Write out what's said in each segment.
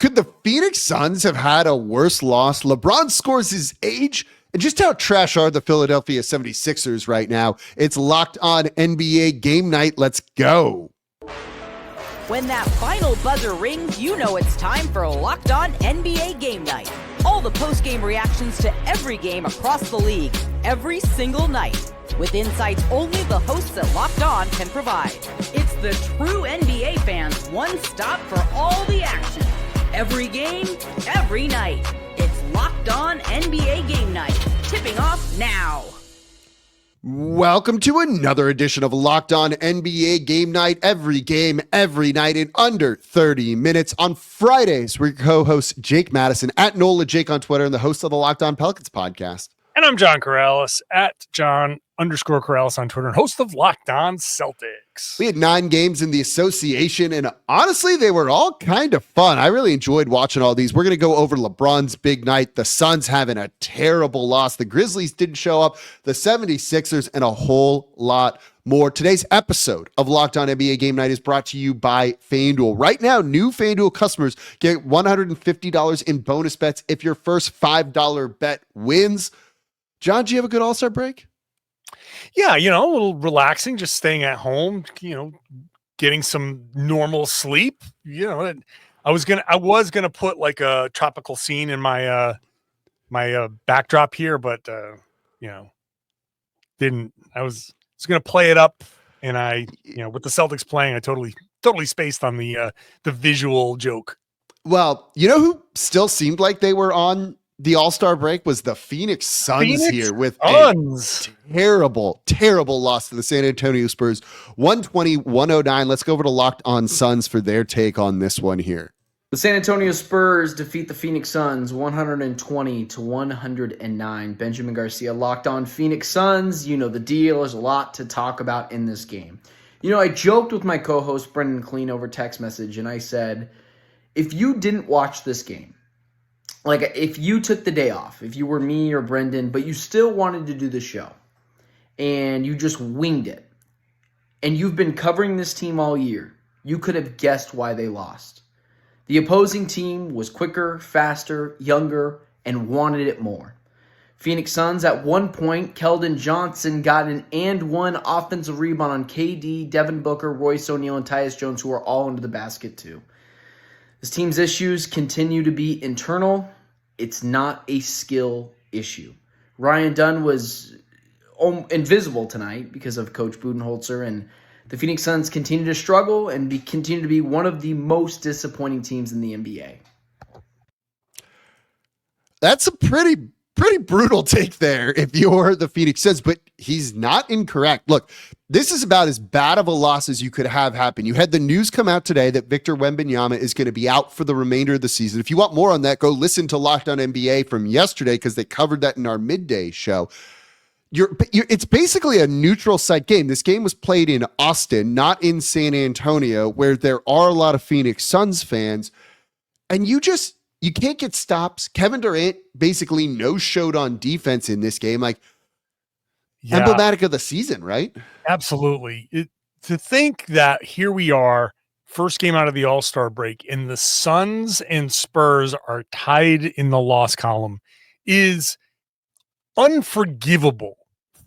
Could the Phoenix Suns have had a worse loss? LeBron scores his age. And just how trash are the Philadelphia 76ers right now? It's Locked On NBA Game Night. Let's go. When that final buzzer rings, you know it's time for Locked On NBA Game Night. All the post-game reactions to every game across the league, every single night, with insights only the hosts at Locked On can provide. It's the true NBA fans' one stop for all the action. Every game, every night. It's Locked On NBA Game Night, tipping off now. Welcome to another edition of Locked On NBA Game Night. Every game, every night in under 30 minutes. On Fridays, we're co-host Jake Madison at NOLA Jake on Twitter and the host of the Locked On Pelicans podcast. And I'm John Karalis at John_Karalis on Twitter and host of Locked On Celtics. We had 9 games in the association, and honestly, they were all kind of fun. I really enjoyed watching all these. We're going to go over LeBron's big night, the Suns having a terrible loss, the Grizzlies didn't show up, the 76ers, and a whole lot more. Today's episode of Locked On NBA Game Night is brought to you by FanDuel. Right now, new FanDuel customers get $150 in bonus bets if your first $5 bet wins. John, do you have a good All-Star break? Yeah, a little relaxing, just staying at home, getting some normal sleep. I was gonna put like a tropical scene in my my backdrop here, but didn't. I was gonna play it up, and I with the Celtics playing, I totally spaced on the visual joke. Well, who still seemed like they were on the All-Star break was the Phoenix Suns here with a terrible loss to the San Antonio Spurs, 120-109. Let's go over to Locked On Suns for their take on this one here. The San Antonio Spurs defeat the Phoenix Suns 120-109. Benjamin Garcia, Locked On Phoenix Suns. You know the deal. There's a lot to talk about in this game. I joked with my co-host Brendan Clean over text message, and I said, if you didn't watch this game, like if you took the day off, if you were me or Brendan, but you still wanted to do the show and you just winged it and you've been covering this team all year, you could have guessed why they lost. The opposing team was quicker, faster, younger, and wanted it more. Phoenix Suns at one point, Keldon Johnson got an and one offensive rebound on KD, Devin Booker, Royce O'Neal, and Tyus Jones, who are all into the basket too. This team's issues continue to be internal. It's not a skill issue. Ryan Dunn was invisible tonight because of Coach Budenholzer, and the Phoenix Suns continue to struggle and continue to be one of the most disappointing teams in the NBA. That's a pretty brutal take there if you're the Phoenix Suns, but he's not incorrect. Look, this is about as bad of a loss as you could have happen. You had the news come out today that Victor Wembanyama is going to be out for the remainder of the season. If you want more on that, go listen to Locked On NBA from yesterday because they covered that in our midday show. It's basically a neutral site game. This game was played in Austin, not in San Antonio, where there are a lot of Phoenix Suns fans, and you can't get stops. Kevin Durant basically no-showed on defense in this game. Emblematic of the season, right? Absolutely. To think that here we are, first game out of the All-Star break, and the Suns and Spurs are tied in the loss column is unforgivable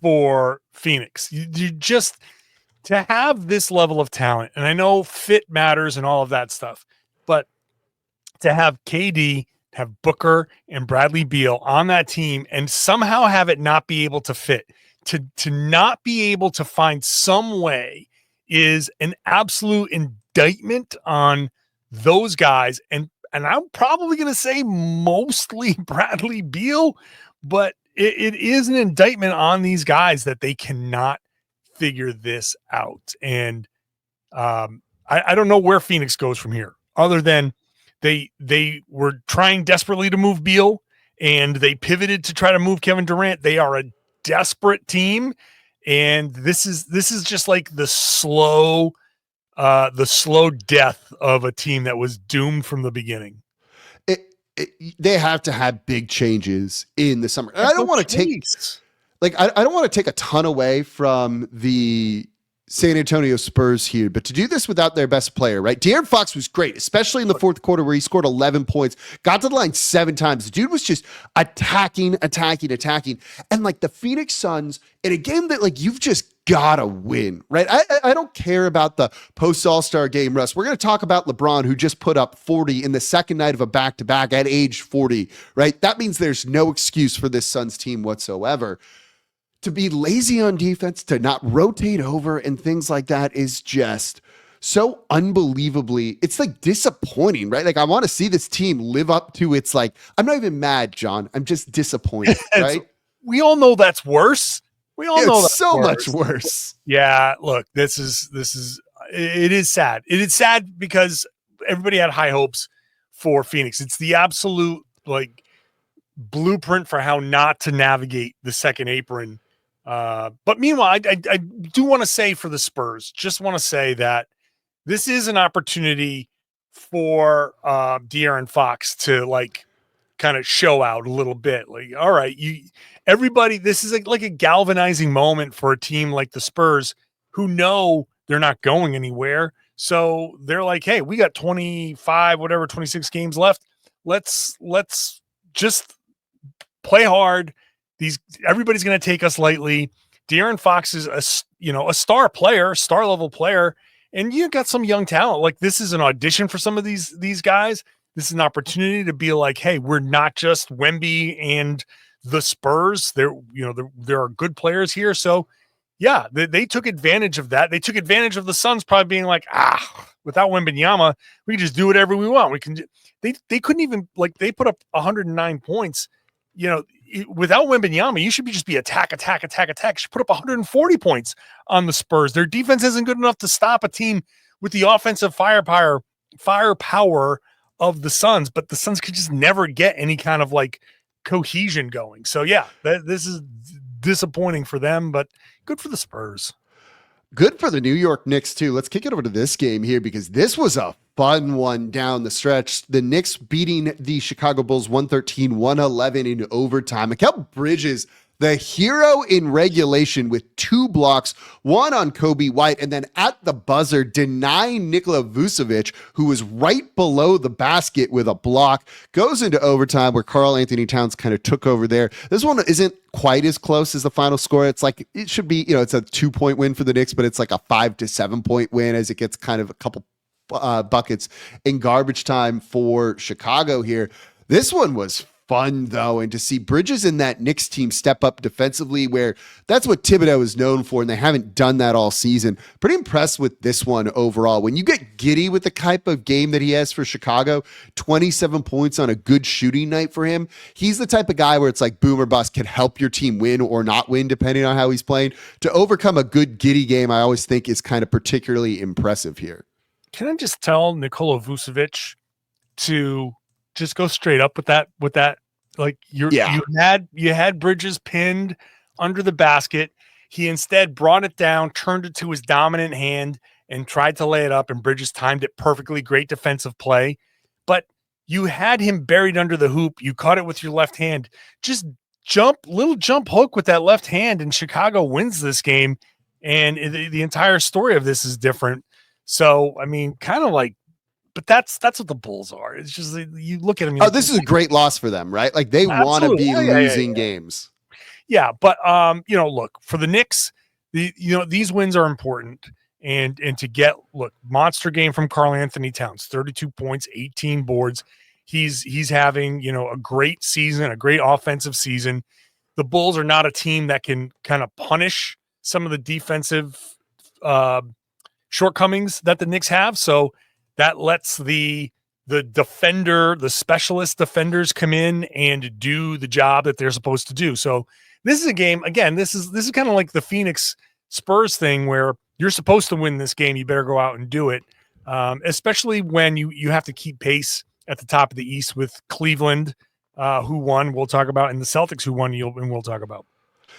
for Phoenix. You just, to have this level of talent, and I know fit matters and all of that stuff, but to have KD, have Booker and Bradley Beal on that team and somehow have it not be able to fit, to not be able to find some way is an absolute indictment on those guys. And I'm probably going to say mostly Bradley Beal, but it is an indictment on these guys that they cannot figure this out. And I don't know where Phoenix goes from here other than they were trying desperately to move Beal and they pivoted to try to move Kevin Durant. They are a desperate team, and this is just like the slow death of a team that was doomed from the beginning. They have to have big changes in the summer. And I don't want to take I don't want to take a ton away from the San Antonio Spurs here, but to do this without their best player, right? De'Aaron Fox was great, especially in the fourth quarter where he scored 11 points, got to the line 7 times. The dude was just attacking. And like the Phoenix Suns in a game that like you've just got to win, right? I don't care about the post All-Star game, Russ. We're going to talk about LeBron, who just put up 40 in the second night of a back-to-back at age 40, right? That means there's no excuse for this Suns team whatsoever. To be lazy on defense, to not rotate over and things like that is just so unbelievably, it's like disappointing, right? Like I want to see this team live up to its like, I'm not even mad, John. I'm just disappointed, right? We all know that's worse. We all know that's so much worse. Yeah, look, it is sad. It is sad because everybody had high hopes for Phoenix. It's the absolute like blueprint for how not to navigate the second apron. But meanwhile, I do want to say for the Spurs, just want to say that this is an opportunity for De'Aaron Fox to like kind of show out a little bit. Like, all right, everybody, this is like a galvanizing moment for a team like the Spurs who know they're not going anywhere. So they're like, hey, we got 26 games left. Let's just play hard. Everybody's going to take us lightly. De'Aaron Fox is a star player, star level player, and you got some young talent. Like this is an audition for some of these guys. This is an opportunity to be like, hey, we're not just Wemby and the Spurs. There are good players here. So yeah, they took advantage of that. They took advantage of the Suns probably being like, without Wembanyama, we can just do whatever we want. They couldn't even they put up 109 points. Without Wembanyama, you should just be attack. Should put up 140 points on the Spurs. Their defense isn't good enough to stop a team with the offensive firepower of the Suns, but the Suns could just never get any kind of like cohesion going. So yeah, this is disappointing for them, but good for the Spurs. Good for the New York Knicks too. Let's kick it over to this game here because this was a fun one down the stretch. The Knicks beating the Chicago Bulls 113-111 in overtime. Mikal Bridges, the hero in regulation with 2 blocks, one on Kobe White, and then at the buzzer denying Nikola Vucevic, who was right below the basket with a block, goes into overtime where Karl Anthony Towns kind of took over there. This one isn't quite as close as the final score. It's like, it should be, it's a 2-point win for the Knicks, but it's like a 5 to 7 point win as it gets kind of a couple buckets in garbage time for Chicago here. This one was fun though, and to see Bridges in that Knicks team step up defensively, where that's what Thibodeau is known for, and they haven't done that all season. Pretty impressed with this one overall. When you get giddy with the type of game that he has for Chicago, 27 points on a good shooting night for him, he's the type of guy where it's like boom or bust, can help your team win or not win depending on how he's playing. To overcome a good giddy game, I always think is kind of particularly impressive here. Can I just tell Nikola Vucevic to just go straight up with that? Like you had Bridges pinned under the basket. He instead brought it down, turned it to his dominant hand, and tried to lay it up, and Bridges timed it perfectly. Great defensive play. But you had him buried under the hoop. You caught it with your left hand. Just little jump hook with that left hand, and Chicago wins this game. And the entire story of this is different. So, I mean, kind of like, but that's what the Bulls are. It's just, you look at them. This is a great loss for them, right? Like they want to be losing games. Yeah. But, look, for the Knicks, these wins are important. And to get, monster game from Karl Anthony Towns, 32 points, 18 boards. He's having, a great season, a great offensive season. The Bulls are not a team that can kind of punish some of the defensive, shortcomings that the Knicks have. So that lets the specialist defenders come in and do the job that they're supposed to do. So this is a game, again, this is kind of like the Phoenix Spurs thing where you're supposed to win this game. You better go out and do it. Especially when you have to keep pace at the top of the East with Cleveland, who won, we'll talk about, and the Celtics who won, and we'll talk about.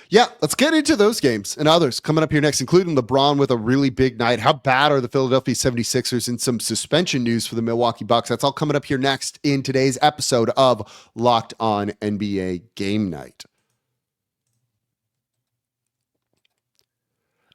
Yeah, let's get into those games and others coming up here next, including LeBron with a really big night. How bad are the Philadelphia 76ers, and some suspension news for the Milwaukee Bucks? That's all coming up here next in today's episode of Locked On NBA Game Night.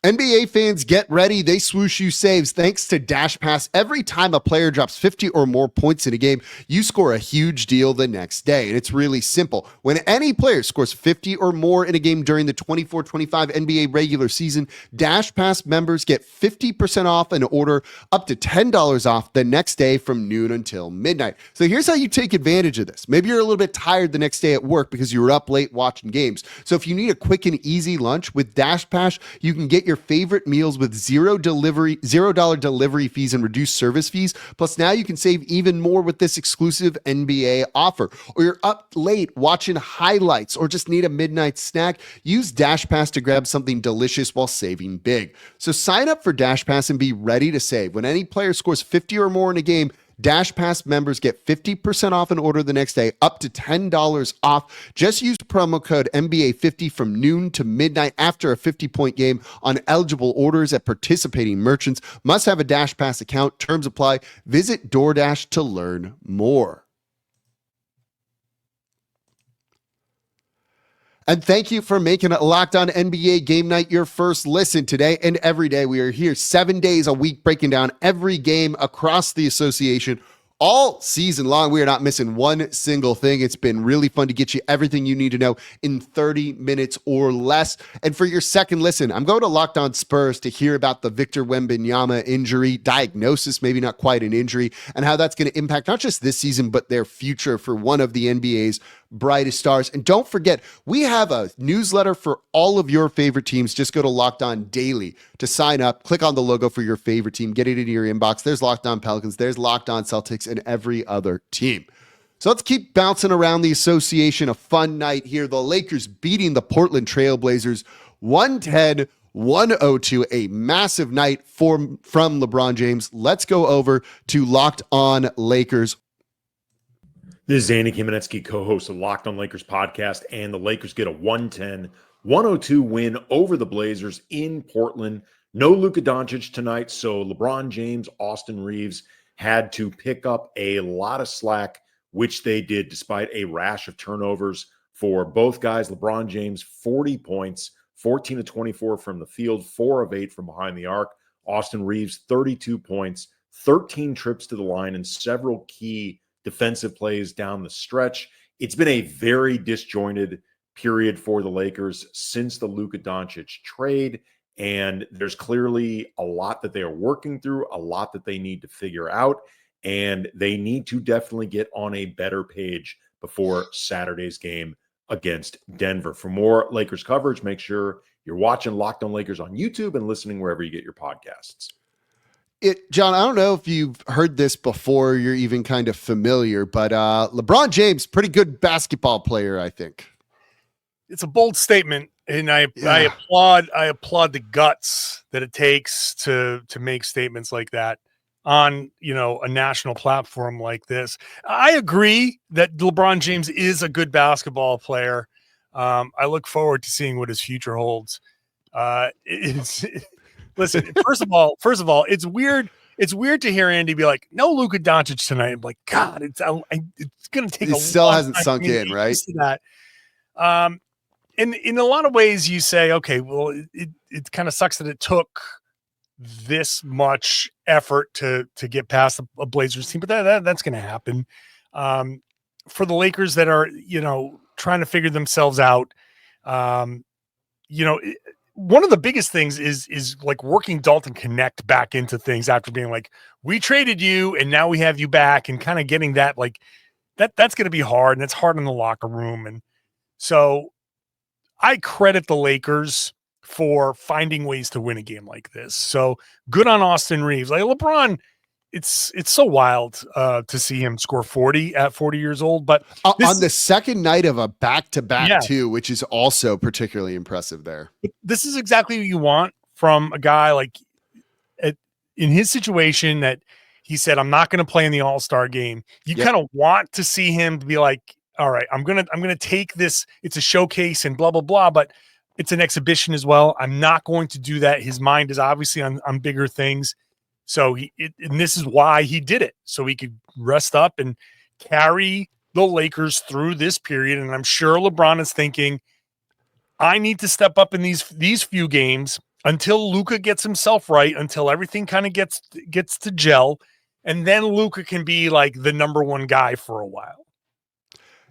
NBA fans, get ready. They swoosh you saves thanks to Dash Pass. Every time a player drops 50 or more points in a game, you score a huge deal the next day. And it's really simple. When any player scores 50 or more in a game during the 24-25 NBA regular season, Dash Pass members get 50% off an order, up to $10 off the next day from noon until midnight. So here's how you take advantage of this. Maybe you're a little bit tired the next day at work because you were up late watching games. So if you need a quick and easy lunch with Dash Pass, you can get your favorite meals with $0 delivery fees and reduced service fees. Plus now you can save even more with this exclusive NBA offer. Or you're up late watching highlights or just need a midnight snack, use Dash Pass to grab something delicious while saving big. So sign up for Dash Pass and be ready to save. When any player scores 50 or more in a game, Dash Pass members get 50% off an order the next day, up to $10 off. Just use promo code NBA50 from noon to midnight after a 50-point game on eligible orders at participating merchants. Must have a Dash Pass account. Terms apply. Visit DoorDash to learn more. And thank you for making it Locked On NBA Game Night your first listen. Today and every day, we are here 7 days a week breaking down every game across the association all season long. We are not missing one single thing. It's been really fun to get you everything you need to know in 30 minutes or less. And for your second listen, I'm going to Locked On Spurs to hear about the Victor Wembanyama injury diagnosis, maybe not quite an injury, and how that's going to impact not just this season, but their future for one of the NBA's brightest stars. And don't forget, we have a newsletter for all of your favorite teams. Just go to Locked On Daily to sign up. Click on the logo for your favorite team. Get it into your inbox. There's Locked On Pelicans. There's Locked On Celtics and every other team. So let's keep bouncing around the association. A fun night here. The Lakers beating the Portland Trailblazers 110-102. A massive night from LeBron James. Let's go over to Locked On Lakers. This is Andy Kamenetsky, co-host of Locked On Lakers podcast, and the Lakers get a 110-102 win over the Blazers in Portland. No Luka Doncic tonight, so LeBron James, Austin Reeves had to pick up a lot of slack, which they did despite a rash of turnovers for both guys. LeBron James, 40 points, 14 of 24 from the field, 4 of 8 from behind the arc. Austin Reeves, 32 points, 13 trips to the line, and several key defensive plays down the stretch. It's been a very disjointed period for the Lakers since the Luka Doncic trade, and there's clearly a lot that they are working through, a lot that they need to figure out, and they need to definitely get on a better page before Saturday's game against Denver. For more Lakers coverage, make sure you're watching Locked On Lakers on YouTube and listening wherever you get your podcasts. John, I don't know if you've heard this before, you're even kind of familiar, but LeBron James, pretty good basketball player, I think. It's a bold statement, and I applaud the guts that it takes to make statements like that on, a national platform like this. I agree that LeBron James is a good basketball player. I look forward to seeing what his future holds. Listen, first of all, it's weird. It's weird to hear Andy be like, "No Luka Doncic tonight." I'm like, God, it's going to take. It still hasn't sunk in, right? That. In a lot of ways, you say, okay, well, it kind of sucks that it took this much effort to get past a Blazers team, but that's going to happen. For the Lakers that are, trying to figure themselves out, one of the biggest things is like working Dalton Connect back into things after being like, we traded you and now we have you back, and kind of getting that, like that's going to be hard, and it's hard in the locker room. And so I credit the Lakers for finding ways to win a game like this. So good on Austin Reeves. Like LeBron, it's so wild to see him score 40 at 40 years old. But on the second night of a back-to-back too, which is also particularly impressive there. This is exactly what you want from a guy like in his situation, that he said, I'm not going to play in the All-Star game. You kind of want to see him to be like, all right, I'm going to take this. It's a showcase and blah, blah, blah, but it's an exhibition as well. I'm not going to do that. His mind is obviously on bigger things. So and this is why he did it, so he could rest up and carry the Lakers through this period. And I'm sure LeBron is thinking, I need to step up in these few games until Luka gets himself right, until everything kind of gets to gel, and then Luka can be like the number one guy for a while.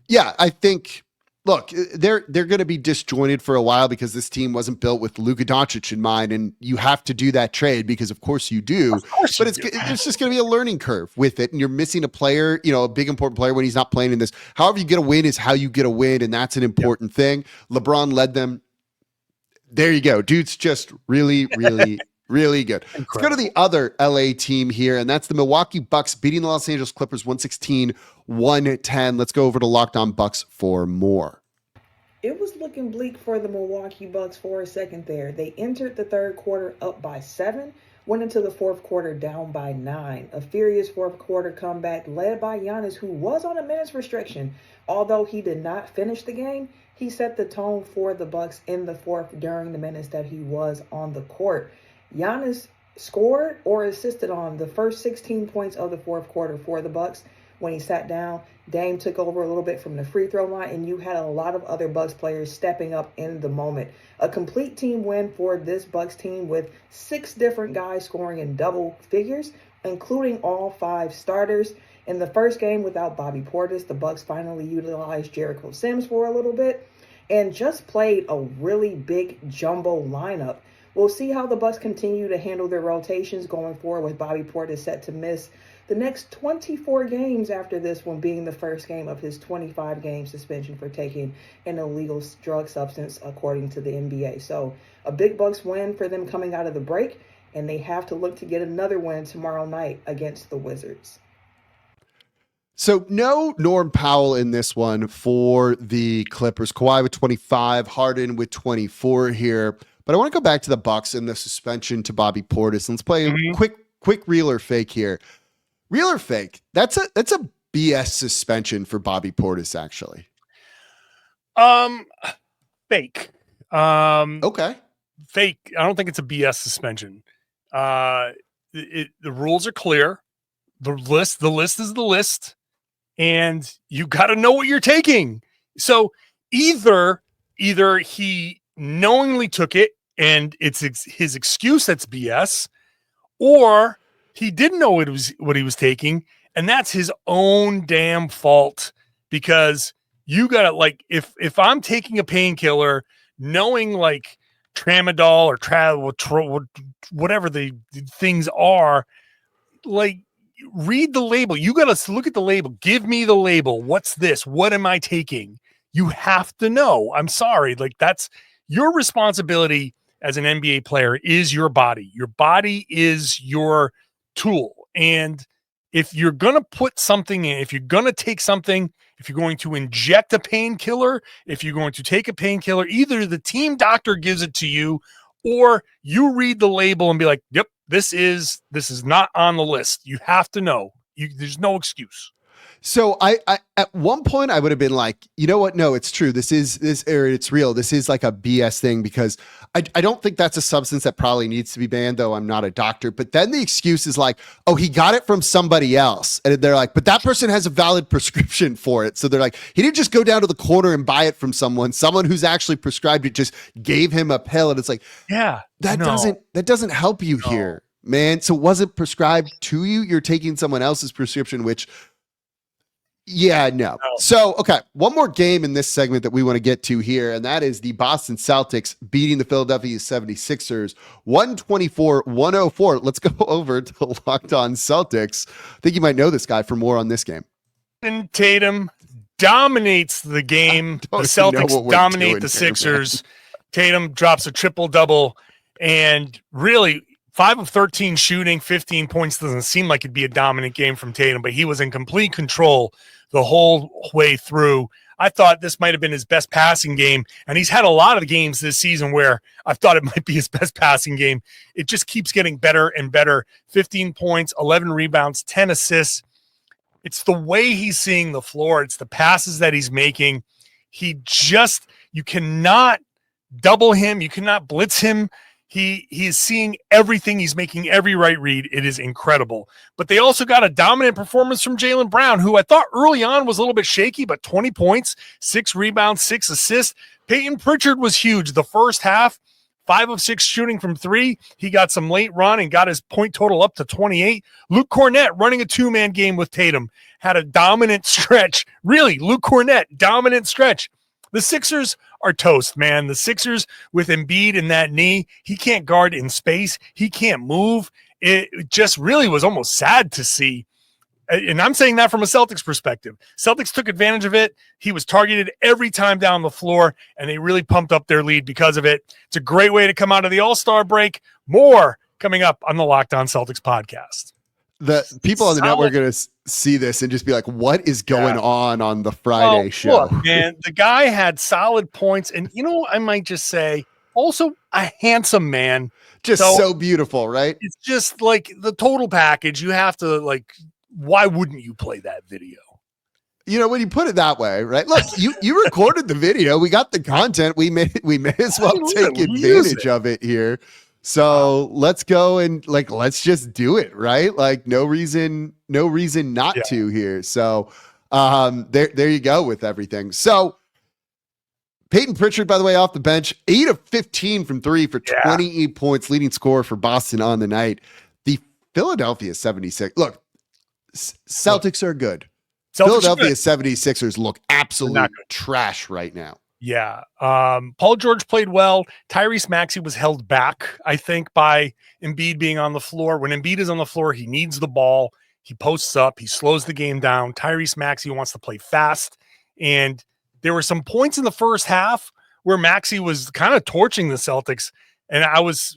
Yeah, I think. Look, they're going to be disjointed for a while because this team wasn't built with Luka Doncic in mind, and you have to do that trade because, of course, you do. But it's just going to be a learning curve with it, and you're missing a player, a big important player when he's not playing in this. However, you get a win is how you get a win, and that's an important thing. LeBron led them. There you go, dude's just really, really. Really good. Incredible. Let's go to the other LA team here, and that's the Milwaukee Bucks beating the Los Angeles Clippers 116-110. Let's go over to Locked On Bucks for more. It was looking bleak for the Milwaukee Bucks for a second there. They entered the third quarter up by 7, went into the fourth quarter down by 9. A furious fourth quarter comeback led by Giannis, who was on a minutes restriction. Although he did not finish the game, he set the tone for the Bucks in the fourth during the minutes that he was on the court. Giannis scored or assisted on the first 16 points of the fourth quarter for the Bucks. When he sat down, Dame took over a little bit from the free throw line, and you had a lot of other Bucks players stepping up in the moment. A complete team win for this Bucks team with 6 different guys scoring in double figures, including all 5 starters. In the first game without Bobby Portis, the Bucks finally utilized Jericho Sims for a little bit and just played a really big jumbo lineup. We'll see how the Bucks continue to handle their rotations going forward with Bobby Portis set to miss the next 24 games after this one being the first game of his 25-game suspension for taking an illegal drug substance, according to the NBA. So a big Bucks win for them coming out of the break, and they have to look to get another win tomorrow night against the Wizards. So no Norm Powell in this one for the Clippers. Kawhi with 25, Harden with 24 here. But I want to go back to the Bucks and the suspension to Bobby Portis. Let's play a quick real or fake here. Real or fake? That's a BS suspension for Bobby Portis, actually. Fake. Okay. Fake. I don't think it's a BS suspension. The rules are clear. The list is the list, and you got to know what you're taking. So either he knowingly took it and it's his excuse that's BS, or he didn't know what he was taking, and that's his own damn fault, because you gotta, like, if I'm taking a painkiller knowing like tramadol or whatever the things are, like, read the label. You gotta look at the label. Give me the label. What's this? What am I taking? You have to know. I'm sorry. Like, that's your responsibility as an NBA player. Is your body. Your body is your tool. And if you're going to put something in, if you're going to take something, if you're going to inject a painkiller, if you're going to take a painkiller, either the team doctor gives it to you, or you read the label and be like, yep, this is not on the list. You have to know. There's no excuse. So I at one point I would have been like, you know what? No, it's true. It's real. This is like a BS thing, because I don't think that's a substance that probably needs to be banned, though I'm not a doctor. But then the excuse is like, oh, he got it from somebody else. And they're like, but that person has a valid prescription for it. So they're like, he didn't just go down to the corner and buy it from someone who's actually prescribed it just gave him a pill. And it's like, yeah, that doesn't help you here, man. So it wasn't prescribed to you. You're taking someone else's prescription, which, yeah, no. So, okay, one more game in this segment that we want to get to here, and that is the Boston Celtics beating the Philadelphia 76ers 124-104. Let's go over to Locked On Celtics. I think you might know this guy for more on this game. And Tatum dominates the game. The Celtics dominate the Sixers. Tatum drops a triple-double, and really 5 of 13 shooting, 15 points. Doesn't seem like it'd be a dominant game from Tatum, but he was in complete control the whole way through. I thought this might have been his best passing game, and he's had a lot of games this season where I thought it might be his best passing game. It just keeps getting better and better. 15 points, 11 rebounds, 10 assists. It's the way he's seeing the floor. It's the passes that he's making. You cannot double him. You cannot blitz him. He is seeing everything. He's making every right read. It is incredible. But they also got a dominant performance from Jaylen Brown, who I thought early on was a little bit shaky, but 20 points, 6 rebounds, 6 assists. Peyton Pritchard was huge. The first half, 5 of 6 shooting from 3. He got some late run and got his point total up to 28. Luke Cornett running a 2-man game with Tatum had a dominant stretch. Really, Luke Cornett, dominant stretch. The Sixers are toast, man. The Sixers with Embiid in that knee, he can't guard in space. He can't move. It just really was almost sad to see. And I'm saying that from a Celtics perspective. Celtics took advantage of it. He was targeted every time down the floor, and they really pumped up their lead because of it. It's a great way to come out of the All-Star break. More coming up on the Locked On Celtics podcast. The people on the network are going to see this and just be like, what is going on the Friday show? Look, man, the guy had solid points. And, I might just say, also a handsome man. Just so beautiful, right? It's just like the total package. You have to, why wouldn't you play that video? When you put it that way, right? Look, you recorded the video. We got the content. We may as well take advantage of it here. So let's go and let's just do it, right? No reason not to here. So there you go with everything. So Peyton Pritchard, by the way, off the bench, 8 of 15 from 3 for 28 points, leading scorer for Boston on the night. The Philadelphia 76. Look, Celtics are good. Philadelphia 76ers look absolute trash right now. Yeah. Paul George played well. Tyrese Maxey was held back, I think, by Embiid being on the floor. When Embiid is on the floor, he needs the ball. He posts up. He slows the game down. Tyrese Maxey wants to play fast. And there were some points in the first half where Maxey was kind of torching the Celtics. And I was,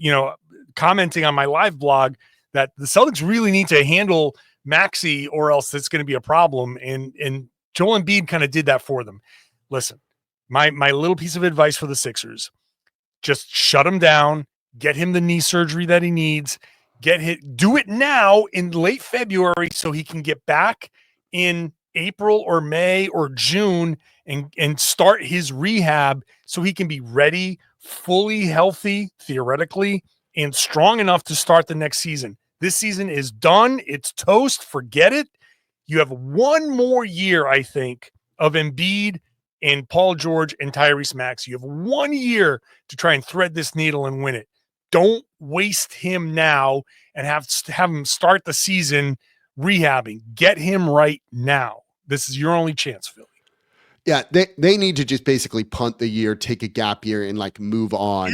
commenting on my live blog that the Celtics really need to handle Maxey or else it's going to be a problem. And Joel Embiid kind of did that for them. Listen, my little piece of advice for the Sixers, just shut him down, get him the knee surgery that he needs, do it now in late February so he can get back in April or May or June and start his rehab so he can be ready, fully healthy, theoretically, and strong enough to start the next season. This season is done. It's toast. Forget it. You have one more year, I think, of Embiid and Paul George and Tyrese Maxey. You have 1 year to try and thread this needle and win it. Don't waste him now and have him start the season rehabbing. Get him right now. This is your only chance, Philly. Yeah, they need to just basically punt the year, take a gap year, and move on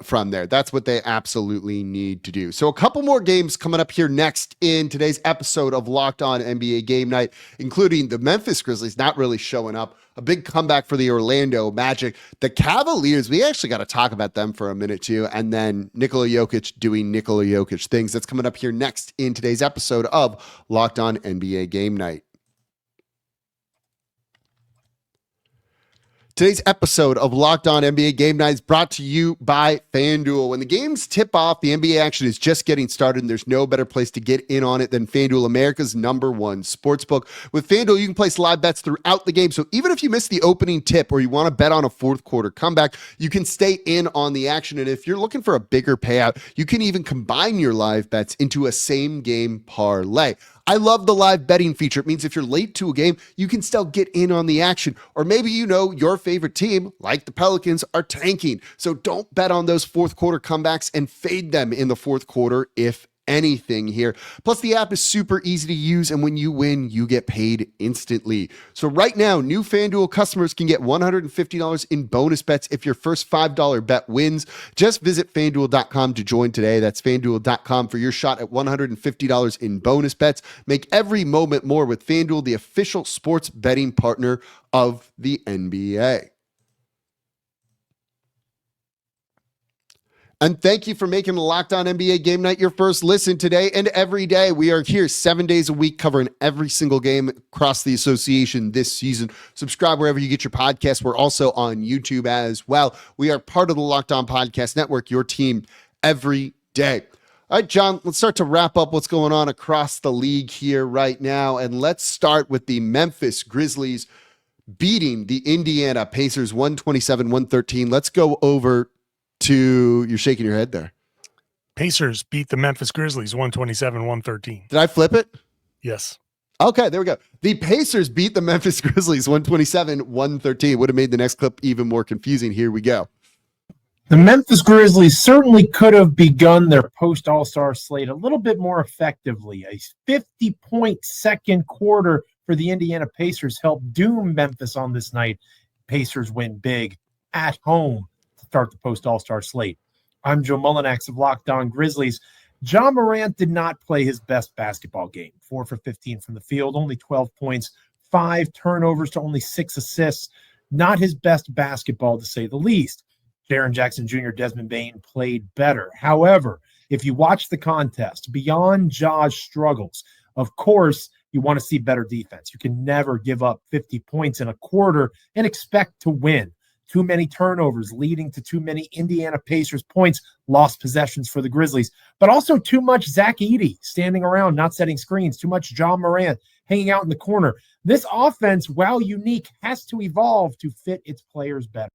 from there. That's what they absolutely need to do. So a couple more games coming up here next in today's episode of Locked On NBA Game Night, including the Memphis Grizzlies not really showing up. A big comeback for the Orlando Magic. The Cavaliers, we actually got to talk about them for a minute too. And then Nikola Jokic doing Nikola Jokic things. That's coming up here next in today's episode of Locked On NBA Game Night. Today's episode of Locked On NBA Game Night is brought to you by FanDuel. When the games tip off, the NBA action is just getting started, and there's no better place to get in on it than FanDuel, America's #1 sportsbook. With FanDuel, you can place live bets throughout the game, so even if you miss the opening tip or you want to bet on a fourth quarter comeback, you can stay in on the action. And if you're looking for a bigger payout, you can even combine your live bets into a same-game parlay. I love the live betting feature. It means if you're late to a game, you can still get in on the action. Or maybe your favorite team, like the Pelicans, are tanking. So don't bet on those fourth quarter comebacks and fade them in the fourth quarter if anything here. Plus, the app is super easy to use, and when you win, you get paid instantly. So right now, new FanDuel customers can get $150 in bonus bets if your first $5 bet wins. Just visit FanDuel.com to join today. That's FanDuel.com for your shot at $150 in bonus bets. Make every moment more with FanDuel, the official sports betting partner of the NBA. And thank you for making the Locked On NBA Game Night your first listen today and every day. We are here 7 days a week covering every single game across the association this season. Subscribe wherever you get your podcasts. We're also on YouTube as well. We are part of the Locked On Podcast Network, your team every day. All right, John, let's start to wrap up what's going on across the league here right now. And let's start with the Memphis Grizzlies beating the Indiana Pacers 127-113. Let's go over to, you're shaking your head there. Pacers beat the Memphis Grizzlies 127-113. Did I flip it? Yes. Okay, there we go. The Pacers beat the Memphis Grizzlies 127-113. Would have made the next clip even more confusing. Here we go. The Memphis Grizzlies certainly could have begun their post-All-Star slate a little bit more effectively. A 50-point second quarter for the Indiana Pacers helped doom Memphis on this night. Pacers win big at home to start the post-All-Star slate. I'm Joe Mullinax of Locked On Grizzlies. John Morant did not play his best basketball game. 4 for 15 from the field, only 12 points, 5 turnovers to only 6 assists. Not his best basketball, to say the least. Jaren Jackson Jr., Desmond Bane played better. However, if you watch the contest, beyond Ja's struggles, of course, you want to see better defense. You can never give up 50 points in a quarter and expect to win. Too many turnovers leading to too many Indiana Pacers points, lost possessions for the Grizzlies, but also too much Zach Edey standing around, not setting screens, too much John Morant hanging out in the corner. This offense, while unique, has to evolve to fit its players better.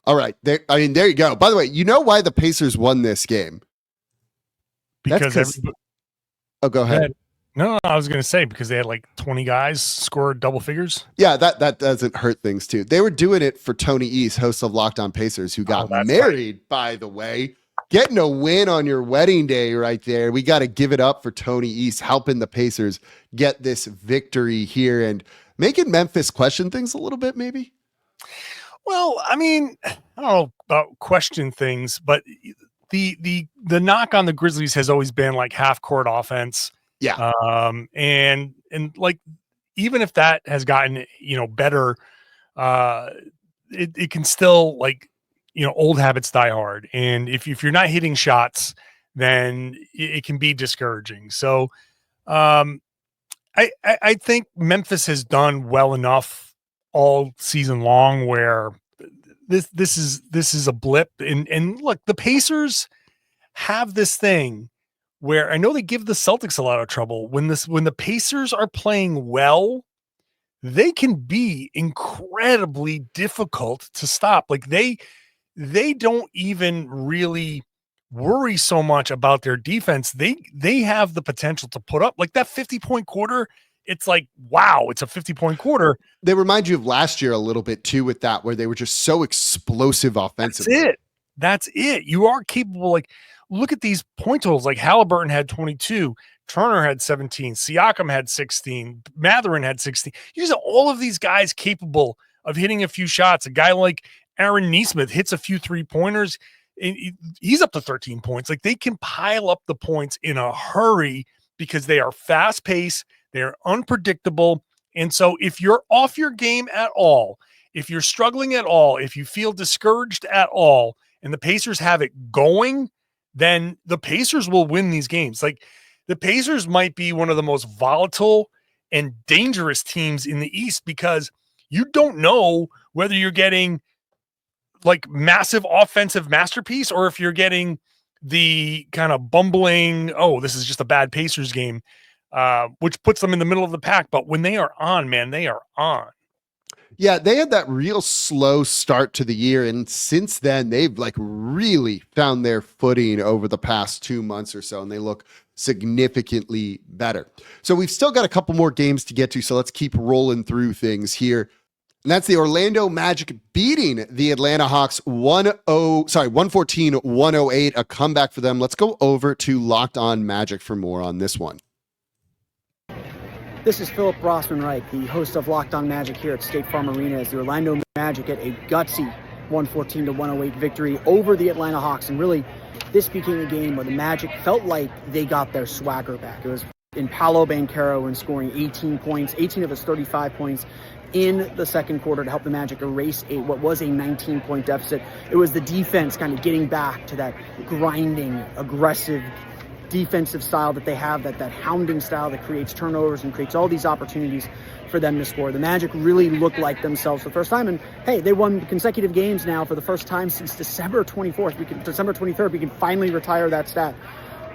All right. There you go. By the way, you know why the Pacers won this game? Because Oh, go ahead. No, I was going to say because they had like 20 guys score double figures. Yeah, that doesn't hurt things too. They were doing it for Tony East, host of Locked On Pacers, who got married, right, by the way. Getting a win on your wedding day right there. We got to give it up for Tony East, helping the Pacers get this victory here and making Memphis question things a little bit, maybe. Well, I mean, I don't know about question things, but the knock on the Grizzlies has always been like half court offense. Yeah. And like, even if that has gotten, better, it can still, like, old habits die hard. And if you're not hitting shots, then it can be discouraging. So I think Memphis has done well enough all season long where this is a blip. And look, the Pacers have this thing where I know they give the Celtics a lot of trouble. When the Pacers are playing well, they can be incredibly difficult to stop. Like they don't even really worry so much about their defense. They have the potential to put up like that 50-point quarter. It's like, wow, it's a 50-point quarter. They remind you of last year a little bit too with that, where they were just so explosive offensively. That's it. You are capable. Like, look at these point totals. Like Halliburton had 22, Turner had 17, Siakam had 16, Mathurin had 16. You just have all of these guys capable of hitting a few shots. A guy like Aaron Nesmith hits a few 3-pointers, and he's up to 13 points. Like, they can pile up the points in a hurry because they are fast paced. They're unpredictable. And so if you're off your game at all, if you're struggling at all, if you feel discouraged at all, and the Pacers have it going, then the Pacers will win these games. Like, the Pacers might be one of the most volatile and dangerous teams in the East because you don't know whether you're getting like massive offensive masterpiece or if you're getting the kind of bumbling, oh, this is just a bad Pacers game, which puts them in the middle of the pack. But when they are on, man, they are on. Yeah, they had that real slow start to the year, and since then they've like really found their footing over the past 2 months or so, and they look significantly better. So we've still got a couple more games to get to, so let's keep rolling through things here. And that's the Orlando Magic beating the Atlanta Hawks 114-108, a comeback for them. Let's go over to Locked On Magic for more on this one. This is Philip Rossman-Wright, the host of Locked On Magic here at State Farm Arena, as the Orlando Magic get a gutsy 114-108 victory over the Atlanta Hawks. And really, this became a game where the Magic felt like they got their swagger back. It was in Paolo Banchero and scoring 18 points, 18 of his 35 points in the second quarter to help the Magic erase what was a 19-point deficit. It was the defense kind of getting back to that grinding, aggressive defensive style that they have, that hounding style that creates turnovers and creates all these opportunities for them to score. The Magic really looked like themselves for the first time, and hey, they won consecutive games now for the first time since December 23rd. We can finally retire that stat.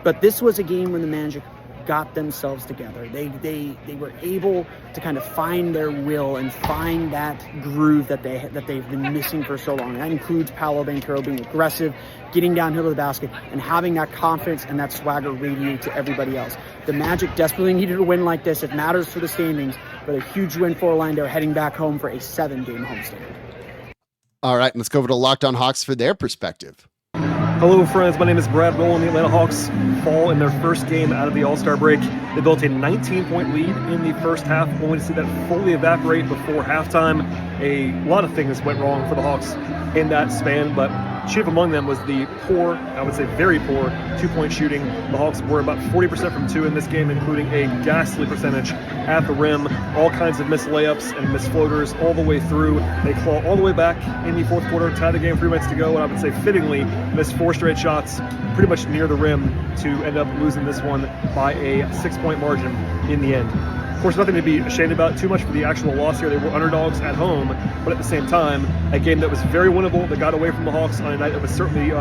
But this was a game when the Magic got themselves together. They were able to kind of find their will and find that groove that they've been missing for so long. That includes Paolo Banchero being aggressive, getting downhill to the basket, and having that confidence and that swagger radiate to everybody else. The Magic desperately needed a win like this. It matters for the standings, but a huge win for Orlando, heading back home for a 7-game homestand. All right, and let's go over to Locked On Hawks for their perspective. Hello, friends. My name is Brad Rowland. The Atlanta Hawks fall in their first game out of the All-Star break. They built a 19-point lead in the first half, only to see that fully evaporate before halftime. A lot of things went wrong for the Hawks in that span, but chief among them was the poor, I would say very poor, two-point shooting. The Hawks were about 40% from two in this game, including a ghastly percentage at the rim. All kinds of missed layups and missed floaters all the way through. They claw all the way back in the fourth quarter, tied the game 3 minutes to go, and I would say fittingly missed 4 straight shots pretty much near the rim to end up losing this one by a 6-point margin in the end. Of course, nothing to be ashamed about too much for the actual loss here. They were underdogs at home, but at the same time, a game that was very winnable, that got away from the Hawks on a night that was certainly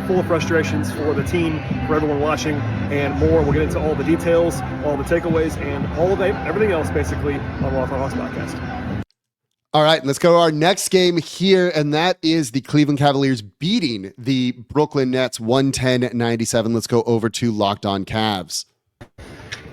full of frustrations for the team, for everyone watching, and more. We'll get into all the details, all the takeaways, and all of everything else, basically, on Locked On Hawks podcast. All right, let's go to our next game here, and that is the Cleveland Cavaliers beating the Brooklyn Nets 110-97. Let's go over to Locked On Cavs.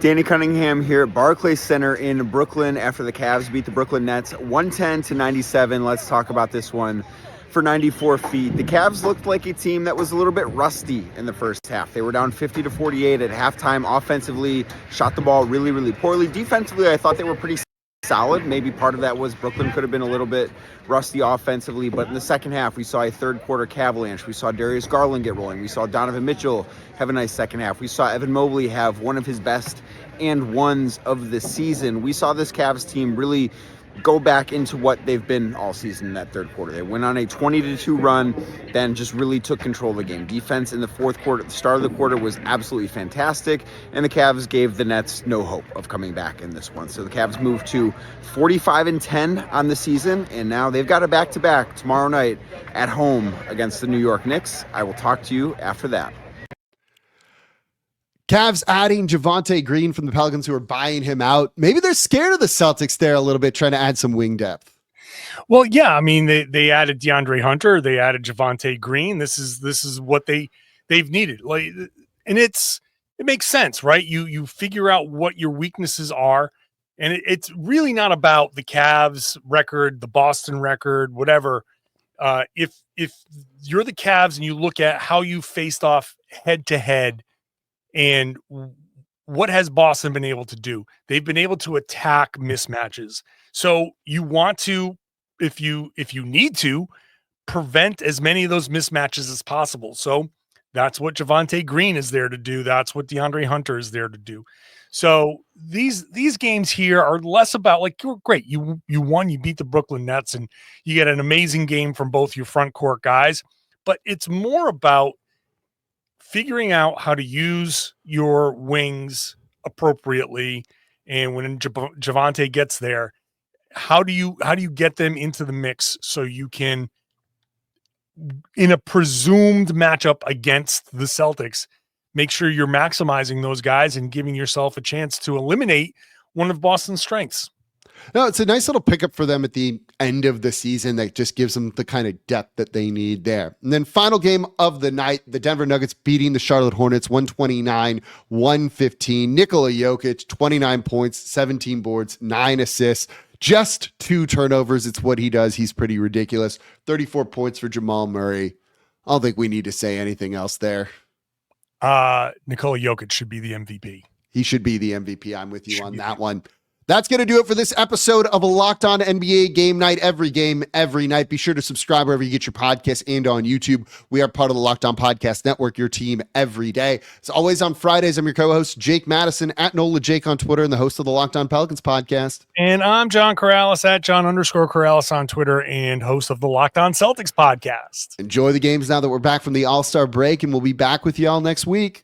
Danny Cunningham here at Barclays Center in Brooklyn after the Cavs beat the Brooklyn Nets 110-97. Let's talk about this one for 94 feet. The Cavs looked like a team that was a little bit rusty in the first half. They were down 50-48 at halftime. Offensively, shot the ball really, really poorly. Defensively, I thought they were pretty solid. Maybe part of that was Brooklyn could have been a little bit rusty offensively, but in the second half, we saw a third quarter avalanche. We saw Darius Garland get rolling. We saw Donovan Mitchell have a nice second half. We saw Evan Mobley have one of his best and ones of the season. We saw this Cavs team really go back into what they've been all season in that third quarter. They went on a 20-2 run, then just really took control of the game. Defense in the fourth quarter, at the start of the quarter, was absolutely fantastic, and the Cavs gave the Nets no hope of coming back in this one. So the Cavs moved to 45-10 on the season, and now they've got a back-to-back tomorrow night at home against the New York Knicks. I will talk to you after that. Cavs adding Javonte Green from the Pelicans, who are buying him out. Maybe they're scared of the Celtics there a little bit, trying to add some wing depth. Well, yeah, I mean, they added DeAndre Hunter, they added Javonte Green. This is what they've needed. Like, and it makes sense, right? You figure out what your weaknesses are, and it's really not about the Cavs record, the Boston record, whatever. If you're the Cavs and you look at how you faced off head to head, and what has Boston been able to do? They've been able to attack mismatches. So you want to, if you need to, prevent as many of those mismatches as possible. So that's what Javonte Green is there to do. That's what DeAndre Hunter is there to do. So these games here are less about, like, you're great. You won, you beat the Brooklyn Nets, and you get an amazing game from both your front court guys. But it's more about figuring out how to use your wings appropriately, and when Javonte gets there, how do you get them into the mix so you can, in a presumed matchup against the Celtics, make sure you're maximizing those guys and giving yourself a chance to eliminate one of Boston's strengths. No, it's a nice little pickup for them at the end of the season that just gives them the kind of depth that they need there. And then final game of the night, the Denver Nuggets beating the Charlotte Hornets 129-115. Nikola Jokic, 29 points, 17 boards, 9 assists, just 2 turnovers. It's what he does. He's pretty ridiculous. 34 points for Jamal Murray. I don't think we need to say anything else there. Nikola Jokic should be the MVP. He should be the MVP. I'm with you on that one. That's going to do it for this episode of a Locked On NBA Game Night. Every game, every night. Be sure to subscribe wherever you get your podcasts and on YouTube. We are part of the Locked On Podcast Network, your team every day. As always, on Fridays, I'm your co-host, Jake Madison, at NOLA Jake on Twitter, and the host of the Locked On Pelicans podcast. And I'm John Karalis, at John_Karalis on Twitter, and host of the Locked On Celtics podcast. Enjoy the games now that we're back from the All-Star break, and we'll be back with y'all next week.